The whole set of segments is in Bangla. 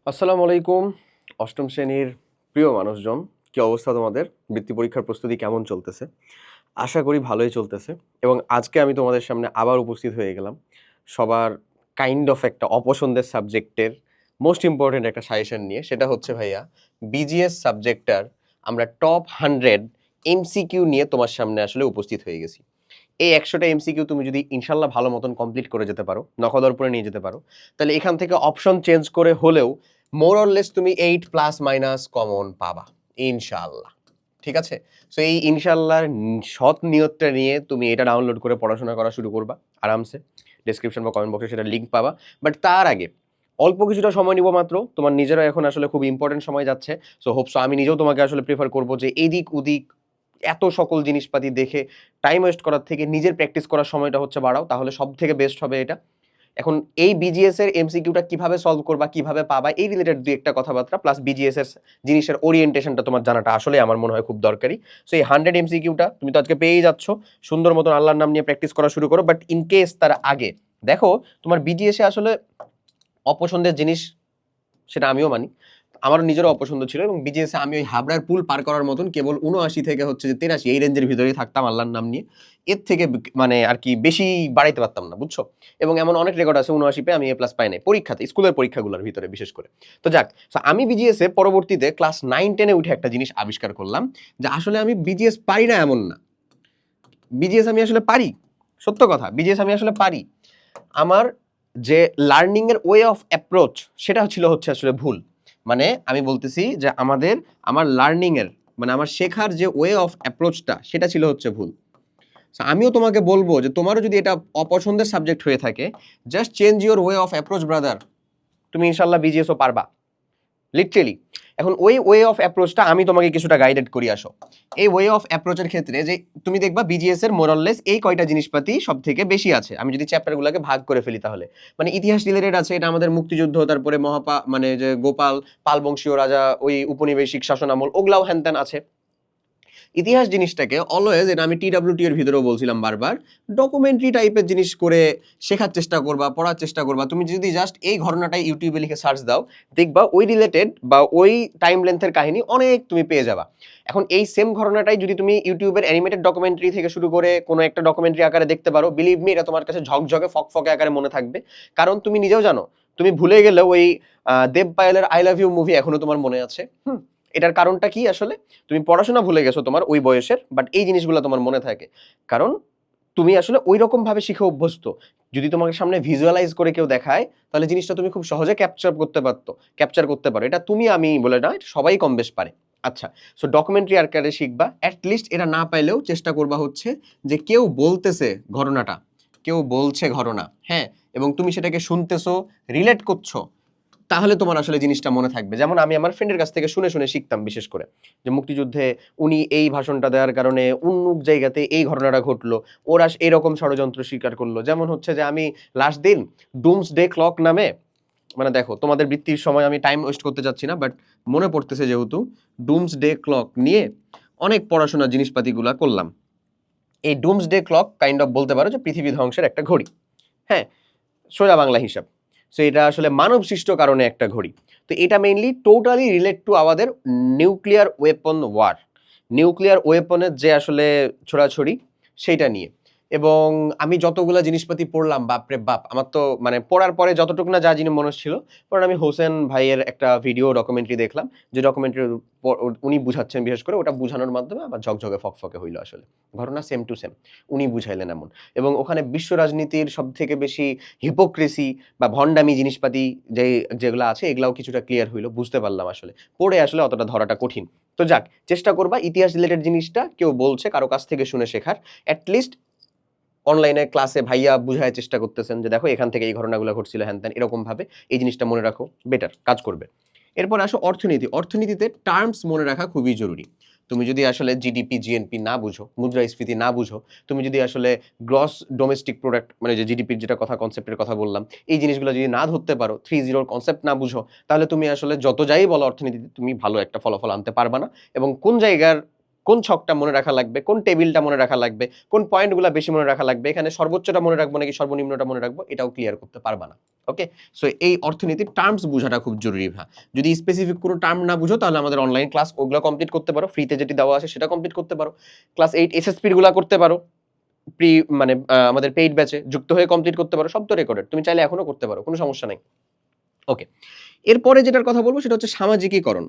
আসসালামু আলাইকুম। অষ্টম শ্রেণীর প্রিয় মানুষজন, কি অবস্থা তোমাদের? বৃত্তি পরীক্ষার প্রস্তুতি কেমন চলতেছে? আশা করি ভালোই চলতেছে। এবং আজকে আমি তোমাদের সামনে আবার উপস্থিত হয়ে গেলাম সবার কাইন্ড অফ একটা অপছন্দের সাবজেক্টের মোস্ট ইম্পর্টেন্ট একটা সাজেশন নিয়ে। সেটা হচ্ছে ভাইয়া বিজিএস সাবজেক্টটার আমরা টপ 100 এমসিকিউ নিয়ে তোমার সামনে আসলে উপস্থিত হয়ে গেছি। এই 100টা এমসিকিউ তুমি যদি ইনশাল্লাহ ভালো মতন কমপ্লিট করে যেতে পারো, নখদর্পণে নিয়ে যেতে পারো, তাহলে এখান থেকে অপশন চেঞ্জ করে হলেও মোর অর লেস তুমি 8 প্লাস মাইনাস কমন পাবা ইনশাআল্লাহ। ঠিক আছে? সো এই ইনশাআল্লাহর সৎ নিয়তটা নিয়ে তুমি এটা ডাউনলোড করে পড়াশোনা করা শুরু করবা আরামসে। ডেসক্রিপশন বা কমেন্ট বক্সে সেটা লিঙ্ক পাবা। বাট তার আগে অল্প কিছুটা সময় নিব মাত্র। তোমার নিজেরও এখন আসলে খুব ইম্পর্টেন্ট সময় যাচ্ছে। সো হোপসো আমি নিজেও তোমাকে আসলে প্রেফার করব যে এদিক ওদিক এত সকল জিনিসপাতি দেখে টাইম ওয়েস্ট করার থেকে নিজের প্র্যাকটিস করার সময়টা হচ্ছে বাড়াও, তাহলে সব থেকে বেস্ট হবে এটা। এখন এই বিজিএস এর এমসিকিউটা কিভাবে সলভ করবা, কিভাবে পাবা, এই রিলেটেড দুই একটা কথাবার্তা প্লাস বিজিএস এর জিনিসের ওরিয়েন্টেশনটা তোমার জানাটা আসলে আমার মনে হয় খুব দরকারি। সো এই 100 এমসিকিউটা তুমি তো আজকে পেয়েই যাচ্ছ, সুন্দর মতন আল্লাহর নাম নিয়ে প্র্যাকটিস করা শুরু করো। বাট ইন কেস তার আগে দেখো তোমার বিজিএস এ আসলে অপছন্দের জিনিস, সেটা আমিও মানি, আমারও নিজেরও অপছন্দ ছিল এবং বিজিএস এ আমি ওই হাবড়ার পুল পার করার মতন কেবল 79 থেকে হচ্ছে যে 83 এই রেঞ্জের ভিতরেই থাকতাম আল্লাহর নাম নিয়ে। এর থেকে মানে আর কি বেশি বাড়াইতে পারতাম না, বুঝছো? এবং এমন অনেক রেকর্ড আছে 79 পেয়ে আমি এ প্লাস পাই নাই পরীক্ষাতে, স্কুলের পরীক্ষাগুলোর ভিতরে বিশেষ করে। তো যাক, আমি বিজিএস এ পরবর্তীতে ক্লাস 9-10 উঠে একটা জিনিস আবিষ্কার করলাম যে আসলে আমি বিজিএস পারি না এমন না, বিজিএস আমি আসলে পারি। সত্য কথা, বিজিএস আমি আসলে পারি। আমার যে লার্নিং এর ওয়ে অফ অ্যাপ্রোচ সেটা হচ্ছে আসলে ভুল। মানে আমি বলতেছি যে আমার লার্নিং এর মানে আমার শেখার যে ওয়ে অফ অ্যাপ্রোচটা সেটা ছিল হচ্ছে ভুল। So, আমিও তোমাকে বলবো যে তোমারও যদি এটা অপছন্দের সাবজেক্ট হয়ে থাকে, just change your way of approach brother, তুমি ইনশাল্লাহ বিজিএসও পারবা লিটারেলি। এখন ওই ওয়ে অফ অ্যাপ্রোচটা আমি তোমাকে কিছুটা গাইডেড করি আসো। এই ওয়ে অফ অ্যাপ্রোচের ক্ষেত্রে যে তুমি দেখবা বিজিএস এর মোরাললেস এই কয়টা জিনিসপাতি সব থেকে বেশি আছে। আমি যদি চ্যাপ্টারগুলোকে ভাগ করে ফেলি তাহলে মানে ইতিহাস রিলেটেড আছে, এটা আমাদের মুক্তিযুদ্ধ, তারপরে মানে যে গোপাল পাল বংশীয় রাজা, ওই উপনিবেশিক শাসনামল, ওগুলাও হ্যান আছে। ইতিহাস জিনিসটাকে অলওয়েজ, এটা আমি টিডাব্লিউটি এর ভিতরেও বলছিলাম বারবার, ডকুমেন্টারি টাইপের জিনিস করে শেখার চেষ্টা করবা, পড়ার চেষ্টা করবা। তুমি যদি জাস্ট এই ঘটনাটাই ইউটিউবে লিখে সার্চ দাও, দেখবা ওই রিলেটেড বা ওই টাইম লেন্থের কাহিনী অনেক তুমি পেয়ে যাবা। এখন এই সেম ঘটনাটাই যদি তুমি ইউটিউবের অ্যানিমেটেড ডকুমেন্টারি থেকে শুরু করে কোনো একটা ডকুমেন্টারি আকারে দেখতে পারো, বিলিভ মি এটা তোমার কাছে ঝকঝকে ফকফকে আকারে মনে থাকবে। কারণ তুমি নিজেও জানো, তুমি ভুলে গেলেও ওই দেব পায়েলের আই লাভ ইউ মুভি এখনো তোমার মনে আছে। এটার কারণটা কি আসলে? তুমি পড়াশোনা ভুলে গেছো তোমার ওই বয়সের, বাট এই জিনিসগুলো তোমার মনে থাকে কারণ তুমি আসলে ওই রকম ভাবে শিখে অভ্যস্ত। যদি তোমাকে সামনে ভিজুয়ালাইজ করে কেউ দেখায়, তাহলে জিনিসটা তুমি খুব সহজে ক্যাপচার করতে পারো। এটা তুমি আমি বলে না, এটা সবাই কম বেশ পারে। আচ্ছা, সো ডকুমেন্টারি আকারে শিখবা, অ্যাটলিস্ট এটা না পাইলেও চেষ্টা করবা হচ্ছে যে কেউ বলতেছে ঘটনাটা, কেউ বলছে ঘটনা, হ্যাঁ, এবং তুমি সেটাকে শুনতেছো, রিলেট করছো, তাহলে তোমার আসলে জিনিসটা মনে থাকবে। যেমন আমি আমার ফ্রেন্ডের কাছ থেকে শুনে শুনে শিখতাম, বিশেষ করে যে মুক্তিযুদ্ধে উনি এই ভাষণটা দেওয়ার কারণে অমুক জায়গাতে এই ঘটনাটা ঘটলো, ওরা এরকম ষড়যন্ত্র স্বীকার করলো। যেমন হচ্ছে যে আমি লাস্ট দিন ডুমস ডে ক্লক নামে, মানে দেখো তোমাদের বৃত্তির সময় আমি টাইম ওয়েস্ট করতে যাচ্ছি না, বাট মনে পড়তেছে যেহেতু, ডুমস ডে ক্লক নিয়ে অনেক পড়াশোনার জিনিসপাতিগুলা করলাম। এই dooms day clock kind of বলতে পারো যে পৃথিবী ধ্বংসের একটা ঘড়ি, হ্যাঁ, সোজা বাংলা হিসাব। সো এটা আসলে মানব সৃষ্ট কারণে একটা ঘড়ি। তো এটা মেইনলি টোটালি রিলেট টু আমাদের নিউক্লিয়ার ওয়েপন ওয়ার, নিউক্লিয়ার ওয়েপনের যে আসলে ছোড়াছড়ি সেইটা নিয়ে। এবং আমি যতগুলা জিনিসপাতি পড়লাম, বাপরে বাপ, আমার তো মানে পড়ার পরে যতটুকু না যা জিনিস মনে ছিল, কারণ আমি হোসেন ভাইয়ের একটা ভিডিও ডকুমেন্টারি দেখলাম, যে ডকুমেন্টারি উনি বুঝাচ্ছেন, বিশেষ করে ওটা বুঝানোর মাধ্যমে আমার ঝকঝকে ফকফকে হইলো। আসলে ঘটনা সেম টু সেম উনি বুঝাইলেন এমন। এবং ওখানে বিশ্ব রাজনীতির সব থেকে বেশি হিপোক্রেসি বা ভণ্ডামি জিনিসপাতি যেগুলো আছে, এগুলাও কিছুটা ক্লিয়ার হইলো, বুঝতে পারলাম। আসলে পড়ে আসলে অতটা ধরাটা কঠিন। তো যাক, চেষ্টা করবা ইতিহাস রিলেটেড জিনিসটা কেউ বলছে কারো কাছ থেকে শুনে শেখার। অ্যাটলিস্ট অনলাইনে ক্লাসে ভাইয়া বুঝায় চেষ্টা করতেছেন যে দেখো এখান থেকে এই ঘটনাগুলো ঘটছিল, হ্যান ত্যান, এরকম ভাবে এই জিনিসটা মনে রাখো, বেটার কাজ করবে। এরপর আসো অর্থনীতি। অর্থনীতিতে টার্মস মনে রাখা খুবই জরুরি। তুমি যদি আসলে জিডিপি জিএনপি না বুঝো, মুদ্রাস্ফীতি না বুঝো, তুমি যদি আসলে গ্রস ডোমেস্টিক প্রোডাক্ট মানে যে জিডিপির যেটা কথা, কনসেপ্টের কথা বললাম, এই জিনিসগুলো যদি না ধরতে পারো, 3-0 কনসেপ্ট না বুঝো, তাহলে তুমি আসলে যত যাই বলো অর্থনীতিতে, তুমি ভালো একটা ফলাফল আনতে পারবা না। এবং কোন জায়গার কোন ছকটা মনে রাখা লাগবে, কোন টেবিলটা মনে রাখা লাগবে, কোন পয়েন্টগুলো বেশি মনে রাখা লাগবে, এখানে সর্বোচ্চটা মনে রাখবো নাকি সর্বনিম্নটা মনে রাখবো, এটাও ক্লিয়ার করতে পারবা না। ওকে, সো এই অর্থনীতির টার্মস বোঝাটা খুব জরুরি। যদি স্পেসিফিক কোনো টার্ম না বুঝো তাহলে আমাদের অনলাইন ক্লাস ওগুলো কমপ্লিট করতে পারো, ফ্রিতে যেটি দেওয়া আছে সেটা কমপ্লিট করতে পারো, ক্লাস 8 এসএসপির গুলা করতে পারো, প্রি মানে আমাদের পেইড ব্যাচে যুক্ত হয়ে কমপ্লিট করতে পারো, সব তো রেকর্ডেড, তুমি চাইলে এখনো করতে পারো, কোনো সমস্যা নাই। ওকে, এরপরে যেটার কথা বলবো সেটা হচ্ছে সামাজিকীকরণ।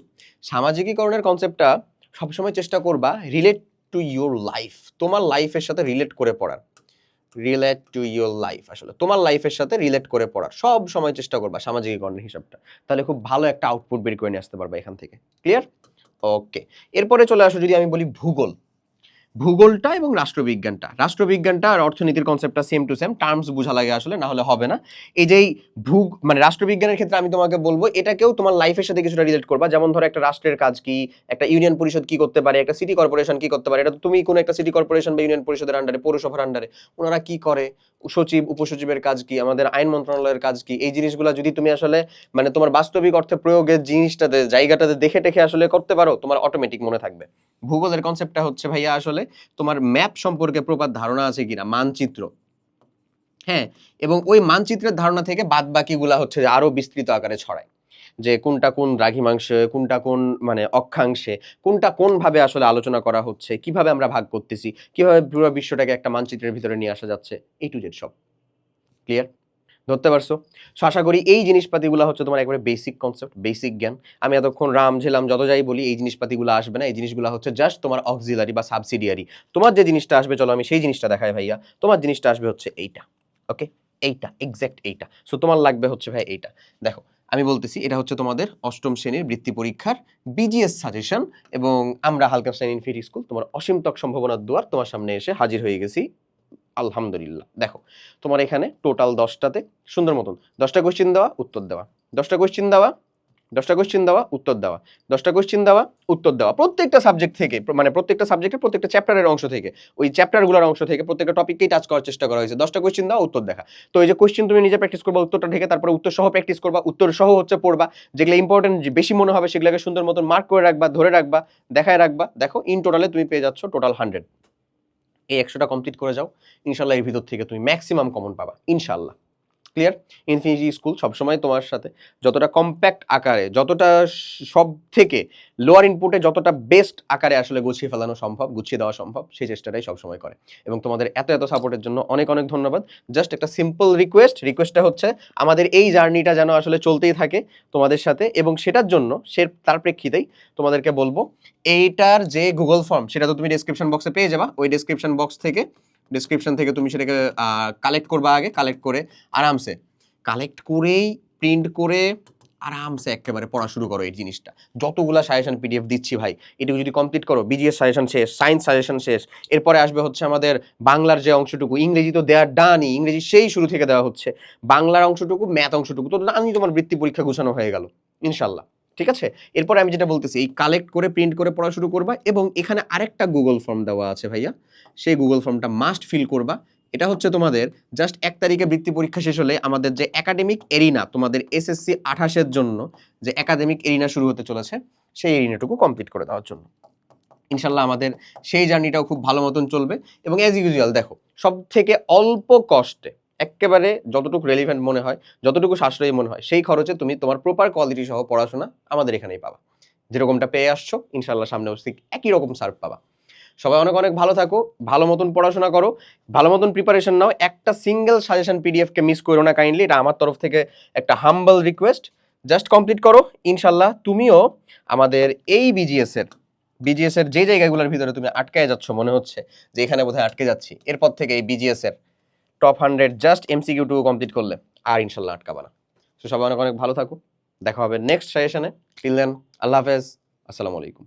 সামাজিকীকরণের কনসেপ্টটা সবসময় চেষ্টা করবা রিলেট টু ইউর লাইফ, তোমার লাইফের সাথে রিলেট করে পড়ার। রিলেট টু ইউর লাইফ, আসলে তোমার লাইফের সাথে রিলেট করে পড়ার সব সময় চেষ্টা করবা সামাজিকীকরণের হিসাবটা, তাহলে খুব ভালো একটা আউটপুট বের করে নিয়ে আসতে পারবা এখান থেকে। ক্লিয়ার? ওকে, এরপরে চলে আসো যদি আমি বলি ভূগোল। ভূগোলটা এবং রাষ্ট্রবিজ্ঞানটা আর অর্থনীতির কনসেপ্টটা সেম টু সেম, টার্মস বোঝা লাগে আসলে, না হলে হবে না। এই যেই মানে রাষ্ট্রবিজ্ঞানের ক্ষেত্রে আমি তোমাকে বলবো এটাকেও তোমার লাইফের সাথে কিছুটা রিলেট করবা। যেমন ধরো একটা রাষ্ট্রের কাজ কি, একটা ইউনিয়ন পরিষদ কি করতে পারে, একটা সিটি কর্পোরেশন কি করতে পারে, এটা তো তুমি কোনো একটা সিটি কর্পোরেশন বা ইউনিয়ন পরিষদের আন্ডারে, পৌরসভার আন্ডারে ওনারা কি করে, সচিব উপসচিবের কাজ কি, আমাদের আইন মন্ত্রণালয়ের কাজ কি, এই জিনিসগুলো যদি তুমি আসলে মানে তোমার বাস্তবিক অর্থে প্রয়োগের জিনিসটাতে জায়গাটাতে দেখে টেখে আসলে করতে পারো, তোমার অটোমেটিক মনে থাকবে। ভূগোলের কনসেপ্টটা হচ্ছে ভাইয়া আসলে তোমার ম্যাপ সম্পর্কে প্রপার ধারণা আছে কিনা, মানচিত্র, হ্যাঁ, এবং ওই মানচিত্রের ধারণা থেকে বাদ বাকিগুলা হচ্ছে আরো বিস্তৃত আকারে ছড়ায়, যে কোনটা কোন দ্রাঘিমাংশে, কোনটা কোন মানে অক্ষাংশে, কোনটা কোন ভাবে আসলে আলোচনা করা হচ্ছে, কিভাবে আমরা ভাগ করতেছি, কিভাবে পুরো বিশ্বটাকে একটা মানচিত্রের ভিতরে নিয়ে আসা যাচ্ছে, এই টু জেড সব। ক্লিয়ার? ধরতে পারছো? সো আশা করি এই জিনিসপাতিগুলো হচ্ছে তোমার একবারে বেসিক কনসেপ্ট, বেসিক জ্ঞান। আমি এতক্ষণ রাম ঝেলাম যত যাই বলি, এই জিনিসপাতিগুলো আসবে না, এই জিনিসগুলো হচ্ছে জাস্ট তোমার অক্সিলারি বা সাবসিডিয়ারি। তোমার যে জিনিসটা আসবে, চলো আমি সেই জিনিসটা দেখাই ভাইয়া, তোমার জিনিসটা আসবে হচ্ছে এইটা। ওকে, এইটা এক্স্যাক্ট এইটা। সো তোমার লাগবে হচ্ছে ভাই এইটা। দেখো আমি বলতেছি এটা হচ্ছে তোমাদের অষ্টম শ্রেণীর বৃত্তি পরীক্ষার বিজিএস সাজেশন, এবং আমরা হালকা শ্রেণী ইনফিনিটি স্কুল তোমার অসীমতক সম্ভাবনার দুয়ার তোমার সামনে এসে হাজির হয়ে গেছি আলহামদুলিল্লাহ। দেখো তোমার এখানে টোটাল 10টাতে সুন্দর মতন 10টা কোশ্চেন দেওয়া, উত্তর দেওয়া, 10টা কোশ্চেন দেওয়া, 10টা কোশ্চেন দেওয়া, উত্তর দেওয়া, 10টা কোশ্চেন দেওয়া, উত্তর দেওয়া, প্রত্যেকটা সাবজেক্ট থেকে, মানে প্রত্যেকটা সাবজেক্টের প্রত্যেকটা চ্যাপ্টারের অংশ থেকে, ওই চ্যাপ্টারগুলোর অংশ থেকে প্রত্যেকটা টপিককেই টাচ করার চেষ্টা করা হয়েছে। 10টা কোশ্চেন দেওয়া, উত্তর দেখা। তো এই যে কোশ্চেন তুমি নিজে প্র্যাকটিস করবা, উত্তরটা ঢেকে তারপরে উত্তর সহ প্র্যাকটিস করবা, উত্তর সহ হচ্ছে পড়বা, যেগুলো ইম্পর্টেন্ট বেশি মনে হবে সেগুলোকে সুন্দর মতন মার্ক করে রাখবা, ধরে রাখবা, দেখায় রাখবা। দেখো ইন টোটালে তুমি পেয়ে যাচ্ছ টোটাল 100। এই 100টা কমপ্লিট করে যাও, ইনশাল্লাহ এর ভিতর থেকে তুমি ম্যাক্সিমাম কমন পাবা ইনশাল্লাহ। ক্লিয়ার? ইনফিনিটি স্কুল সবসময় তোমার সাথে যতটা কম্প্যাক্ট আকারে, যতটা সব থেকে লোয়ার ইনপুটে যতটা বেস্ট আকারে আসলে গুছিয়ে ফেলানো সম্ভব, গুছিয়ে দেওয়া সম্ভব, সেই চেষ্টাটাই সবসময় করে। এবং তোমাদের এত এত সাপোর্টের জন্য অনেক অনেক ধন্যবাদ। জাস্ট একটা সিম্পল রিকোয়েস্টটা হচ্ছে আমাদের এই জার্নিটা যেন আসলে চলতেই থাকে তোমাদের সাথে, এবং সেটার জন্য তার প্রেক্ষিতেই তোমাদেরকে বলবো এইটার যে গুগল ফর্ম সেটা তো তুমি ডেসক্রিপশন বক্সে পেয়ে যাবা, ওই ডেসক্রিপশন থেকে তুমি সেটাকে কালেক্ট করবা, আগে কালেক্ট করে আরামসে কালেক্ট করেই প্রিন্ট করে আরামসে একেবারে পড়া শুরু করো। এই জিনিসটা যতগুলা সাজেশন পিডিএফ দিচ্ছি ভাই, এটুকু যদি কমপ্লিট করো, বিজিএস সাজেশন শেষ, সায়েন্স সাজেশন শেষ, এরপরে আসবে হচ্ছে আমাদের বাংলার যে অংশটুকু, ইংরেজি তো দেওয়ার ডানই, ইংরেজি সেই শুরু থেকে দেওয়া হচ্ছে, বাংলার অংশটুকু, ম্যাথ অংশটুকু তো ডানই, তোমার বৃত্তি পরীক্ষা গুছানো হয়ে গেল ইনশাল্লাহ। ঠিক আছে? এরপরে আমি যেটা বলতেছি, এই কালেক্ট করে প্রিন্ট করে পড়া শুরু করবা, এবং এখানে আরেকটা গুগল ফর্ম দেওয়া আছে ভাইয়া, সেই গুগল ফর্মটা মাস্ট ফিল করবা। এটা হচ্ছে তোমাদের জাস্ট 1 তারিখে বৃত্তি পরীক্ষা শেষ হলে আমাদের যে একাডেমিক এরিনা, তোমাদের এসএসসি 28-এর জন্য যে একাডেমিক এরিনা শুরু হতে চলেছে, সেই এরিনাটুকু কমপ্লিট করে দেওয়ার জন্য ইনশাল্লাহ আমাদের সেই জার্নিটাও খুব ভালো মতন চলবে। এবং অ্যাজ ইউজুয়াল দেখো সব থেকে অল্প কষ্টে একেবারে যতটুকু রেলিভেন্ট মনে হয়, যতটুকু সাশ্রয়ী মনে হয়, সেই খরচে তুমি তোমার প্রপার কোয়ালিটি সহ পড়াশোনা আমাদের এখানেই পাবা। যেরকমটা পেয়ে আসছো ইনশাল্লাহ সামনে ঠিক একই রকম সার্ভ পাবা। সবাই অনেক অনেক ভালো থাকো, ভালো মতন পড়াশোনা করো, ভালো মতন প্রিপারেশন নাও, একটা সিঙ্গেল সাজেশন পিডিএফকে মিস করো না কাইন্ডলি, এটা আমার তরফ থেকে একটা হাম্বল রিকোয়েস্ট। জাস্ট কমপ্লিট করো, ইনশাল্লাহ তুমিও আমাদের এই বিজিএস এর যে জায়গাগুলোর ভিতরে তুমি আটকায় যাচ্ছ, মনে হচ্ছে যে এখানে বোধহয় আটকে যাচ্ছি, এরপর থেকে এই বিজিএস এর top 100 just MCQ to complete করলে আর ইনশাল্লাহ আটকাবা না। তো সবাই অনেক অনেক ভালো থাকো, দেখা হবে নেক্সট সাজেশনে। টিল দেন আল্লাহ হাফেজ, আসসালামু আলাইকুম।